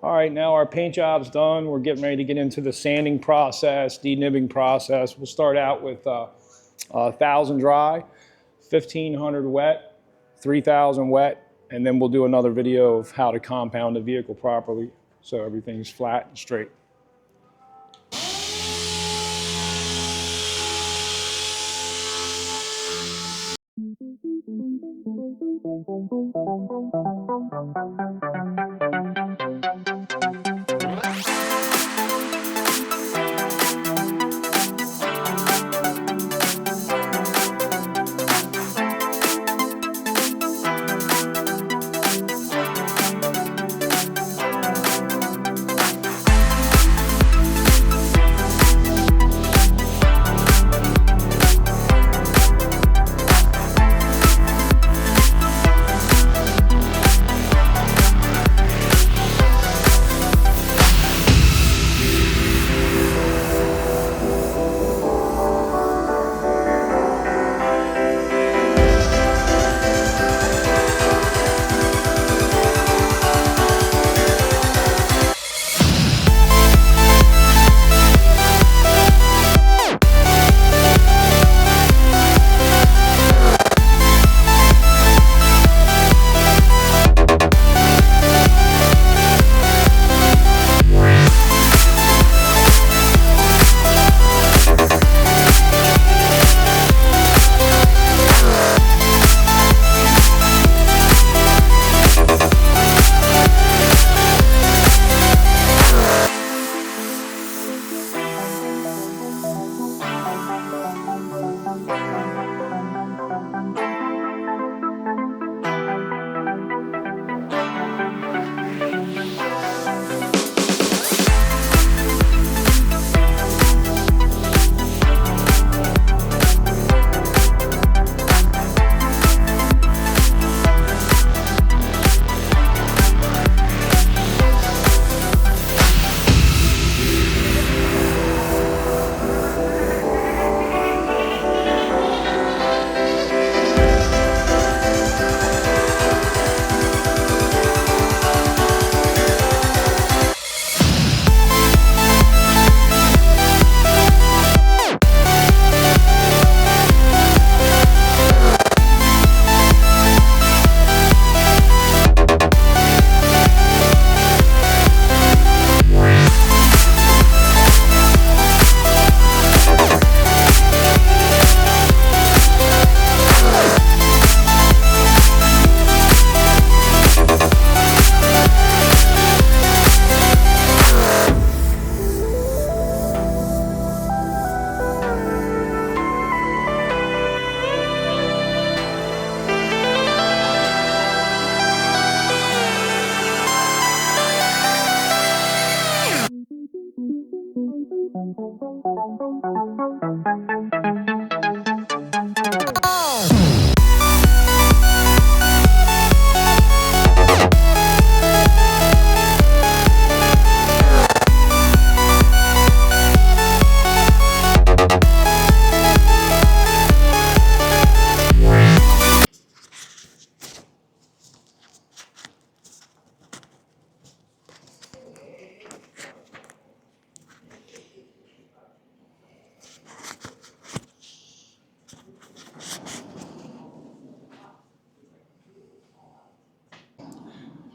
All right, now our paint job's done. We're getting ready to get into the sanding process, denibbing process. We'll start out with 1,000 dry, 1,500 wet, 3,000 wet, and then we'll do another video of how to compound the vehicle properly so everything's flat and straight.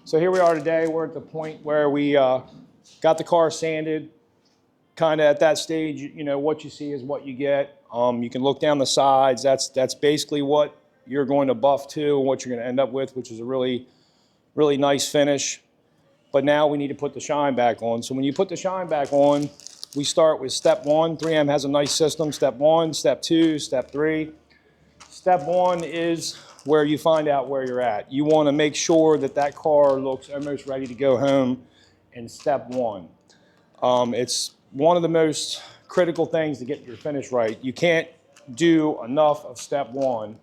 So here we are today. We're at the point where we got the car sanded. Kind of at that stage, you know, what you see is what you get. You can look down the sides. That's basically what you're going to buff to and what you're going to end up with, which is a really, really nice finish. But now we need to put the shine back on. So when you put the shine back on, we start with step one. 3M has a nice system. Step one, step two, step three. Step one is where you find out where you're at. You want to make sure that that car looks almost ready to go home in step one. It's one of the most critical things to get your finish right. You can't do enough of step one.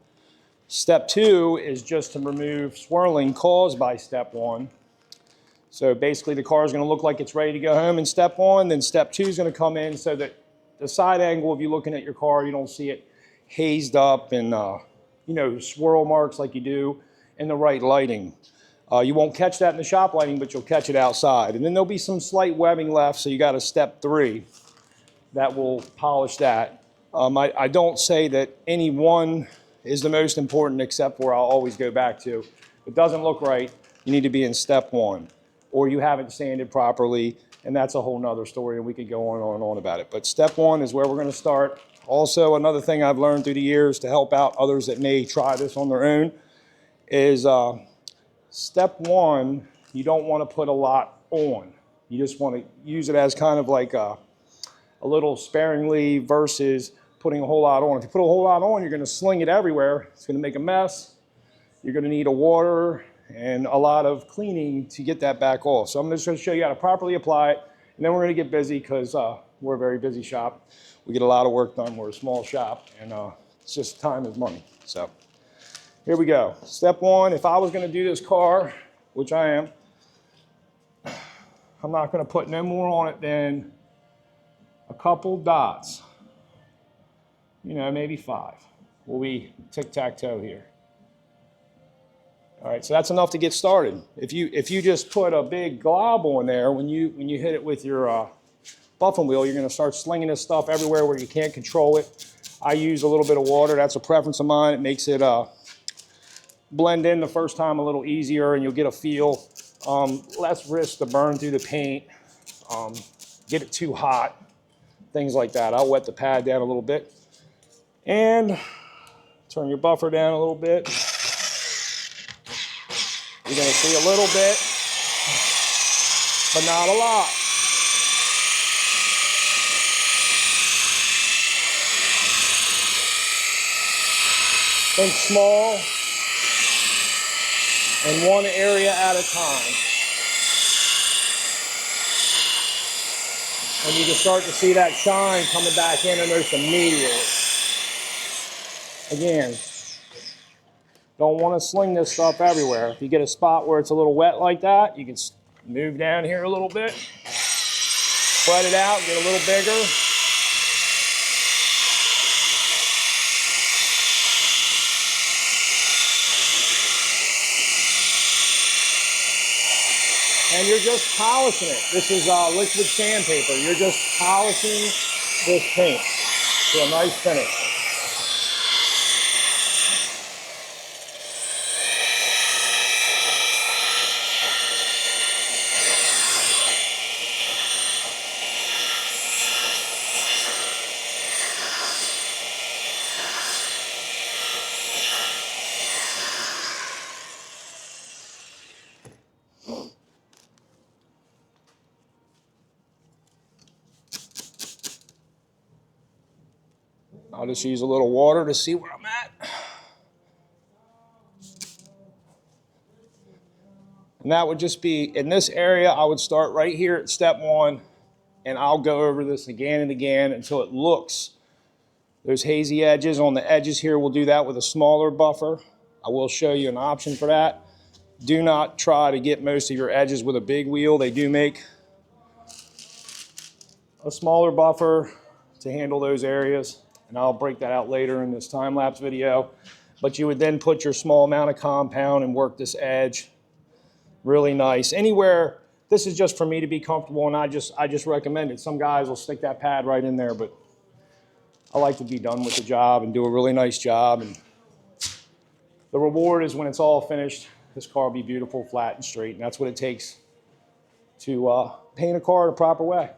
Step two is just to remove swirling caused by step one. So basically the car is going to look like it's ready to go home in step one, then step two is going to come in so that the side angle, if you're looking at your car, you don't see it hazed up and you know, swirl marks like you do in the right lighting. You won't catch that in the shop lighting, but you'll catch it outside. And then there'll be some slight webbing left, so you got a step 3 that will polish that. I don't say that any one is the most important, except for I'll always go back to, if it doesn't look right, you need to be in step 1, or you haven't sanded properly, and that's a whole nother story, and we could go on and on about it. But step 1 is where we're going to start. Also, another thing I've learned through the years to help out others that may try this on their own is step 1, you don't want to put a lot on. You just want to use it as kind of like a little sparingly versus putting a whole lot on. If you put a whole lot on, you're going to sling it everywhere. It's going to make a mess. You're going to need a water and a lot of cleaning to get that back off. So I'm just going to show you how to properly apply it, and then we're going to get busy because we're a very busy shop. We get a lot of work done. We're a small shop, and it's just time is money. So here we go. Step 1, if I was going to do this car, which I am, I'm not going to put no more on it than a couple dots. You know, maybe 5. We'll be tic-tac-toe here. All right, so that's enough to get started. If you just put a big glob on there, when you hit it with your buffing wheel, you're going to start slinging this stuff everywhere where you can't control it. I use a little bit of water. That's a preference of mine. It makes it blend in the first time a little easier, and you'll get a feel. Less risk to burn through the paint, get it too hot, things like that. I'll wet the pad down a little bit and turn your buffer down a little bit. You're going to see a little bit, but not a lot. Think small and one area at a time. And you can start to see that shine coming back in almost immediately. Again, don't want to sling this stuff everywhere. If you get a spot where it's a little wet like that, you can move down here a little bit, spread it out, get a little bigger. And you're just polishing it. This is liquid sandpaper. You're just polishing this paint to a nice finish. I'll just use a little water to see where I'm at. And that would just be, in this area, I would start right here at step 1, and I'll go over this again and again until it looks. There's hazy edges on the edges here. We'll do that with a smaller buffer. I will show you an option for that. Do not try to get most of your edges with a big wheel. They do make a smaller buffer to handle those areas. And I'll break that out later in this time-lapse video. But you would then put your small amount of compound and work this edge really nice. Anywhere, this is just for me to be comfortable, and I just recommend it. Some guys will stick that pad right in there, but I like to be done with the job and do a really nice job. And the reward is when it's all finished, this car will be beautiful, flat, and straight. And that's what it takes to paint a car the proper way.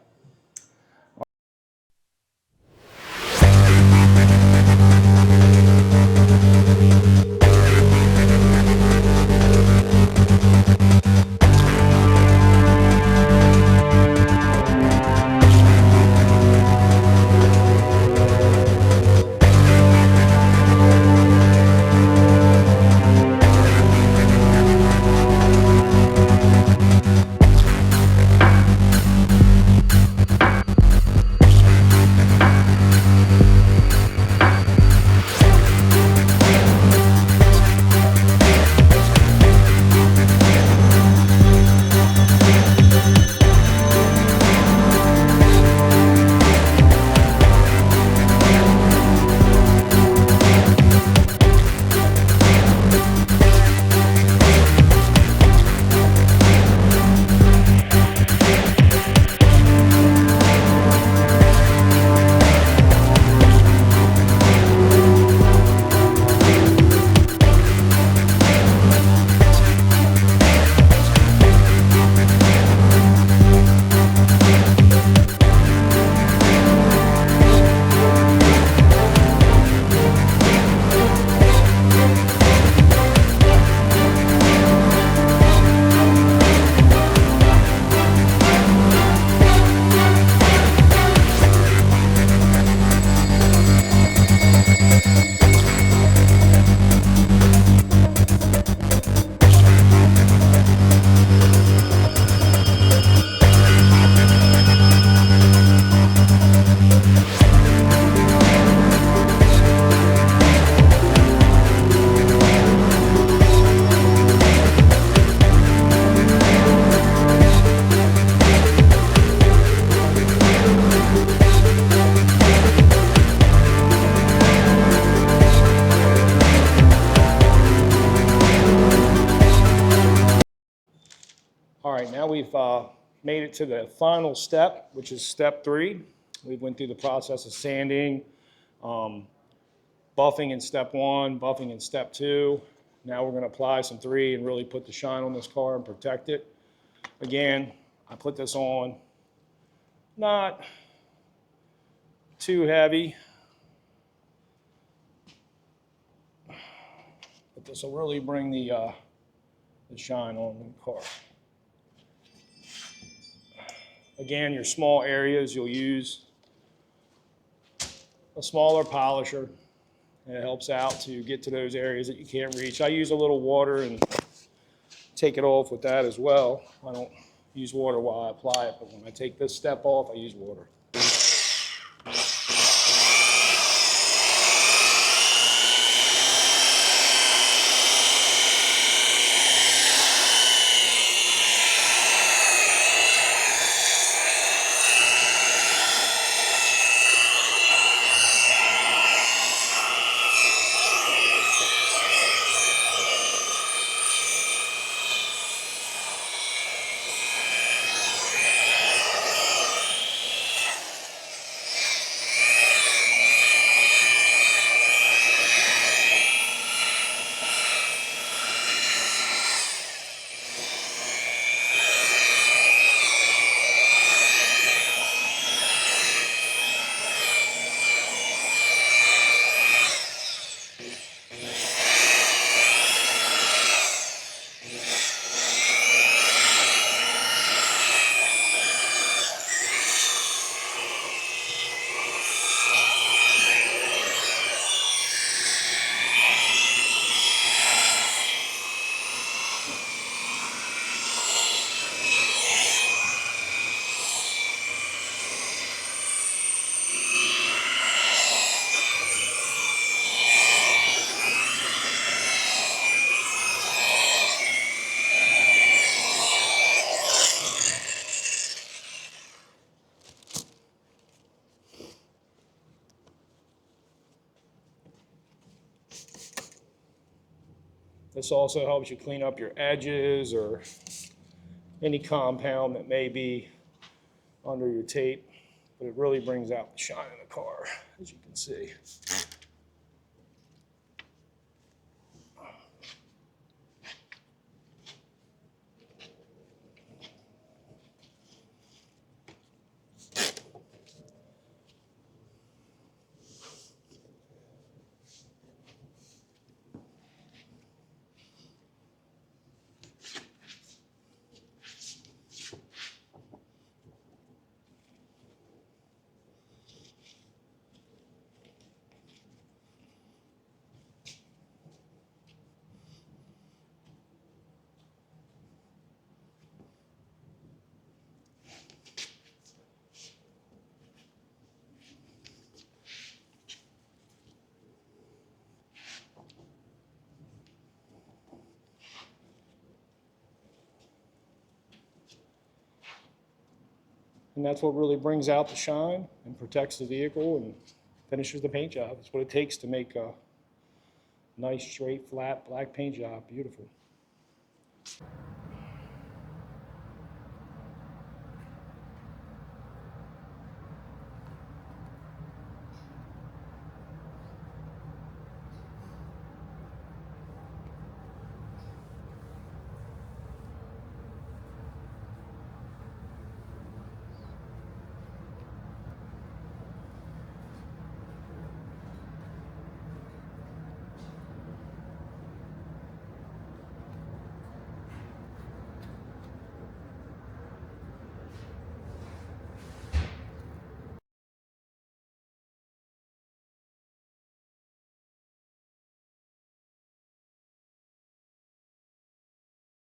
we've made it to the final step, which is step 3. We went through the process of sanding, buffing in step 1, buffing in step 2. Now we're going to apply some 3 and really put the shine on this car and protect it. Again, I put this on not too heavy, but this will really bring the shine on the car. Again, your small areas, you'll use a smaller polisher, and it helps out to get to those areas that you can't reach. I use a little water and take it off with that as well. I don't use water while I apply it, but when I take this step off, I use water. This also helps you clean up your edges or any compound that may be under your tape, but it really brings out the shine in the car, as you can see. And that's what really brings out the shine and protects the vehicle and finishes the paint job. It's what it takes to make a nice, straight, flat, black paint job beautiful.